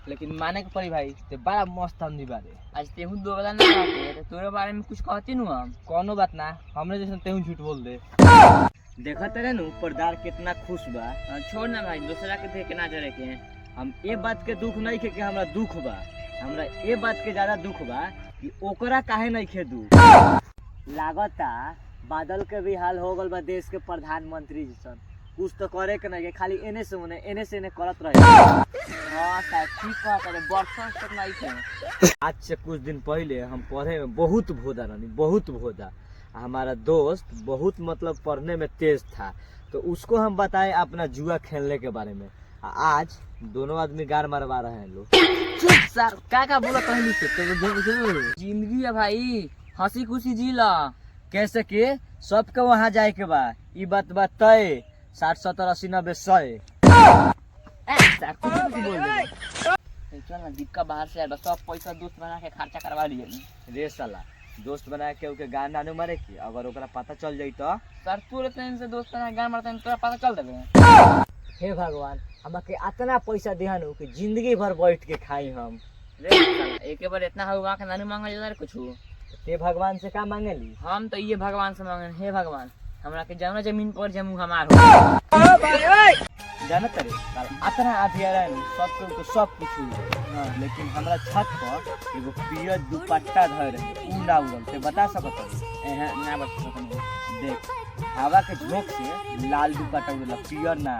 लेकिन माने के पड़ी भाई ते बड़ा मस्त आदमी बारे। आज तेहू दो वाला ना बाटे तो तोरे बारे में कुछ कहती नु हम। कोनो बात ना, हमरे जैसे तेहू झूठ बोल दे। देखत रहे नु पर्दार कितना खुश बा। छोड़ ना भाई, दूसरा के देख के ना जरे के। हम ए बात के दुख नहीं खे कि हमरा दुख बा, हमरा ए बात के ज्यादा दुख बा कि ओकरा काहे नहीं खे दुख। लागता बादल के भी हाल हो गल बा देश के प्रधानमंत्री जैसन। कुछ तो करे के नहीं, खाली एने से एने करत रहे। हां साहब ठीक कहत रे, बरसों तक नहीं थे। आज से कुछ दिन पहले हम पढ़े में बहुत भोदा रहनी, बहुत भोदा। हमारा दोस्त बहुत मतलब पढ़ने में तेज था, तो उसको हम बताए अपना जुआ खेलने के बारे में। आज दोनों आदमी गार मरवा रहे हैं लोग। चुप सर, का बोला पहले से तो जिंदगी है भाई, हंसी खुशी जी ला। कैसे के सबके वहाँ जाए के बा, ई बात बा तय 60 70 80 90 100। कुछ बोल दे। चल ना दिक्का बाहर से आया, सब पैसा दोस्त बना के खर्चा करवा लिए। रे साला दोस्त बना के ओके गान नानू मारे की, अगर ओकरा पता चल जाई तो सर तू ट्रेन से दोस्त बना गान मारते हैं तोरा पता चल देबे। हे भगवान, हमके इतना पैसा दिहानु कि जिंदगी भर बैठ के खाई हम। रे साला एक बार इतना हुआ के नानू मांगल जाला रे कुछ। ते भगवान से का मांगेली? हम तो ये भगवान से मांगे, हे भगवान हमरा के जौना जमीन पर जमू हमार हो। जानत रे कल इतना आधी आ रहा सब को सब कुछ हुई। हां लेकिन हमरा छत पर एगो पियर दुपट्टा धर उ ना उड़ल। ते बता सकत है? ना बता सकत। देख हवा के झोंक से लाल दुपट्टा उड़ल, पियर ना।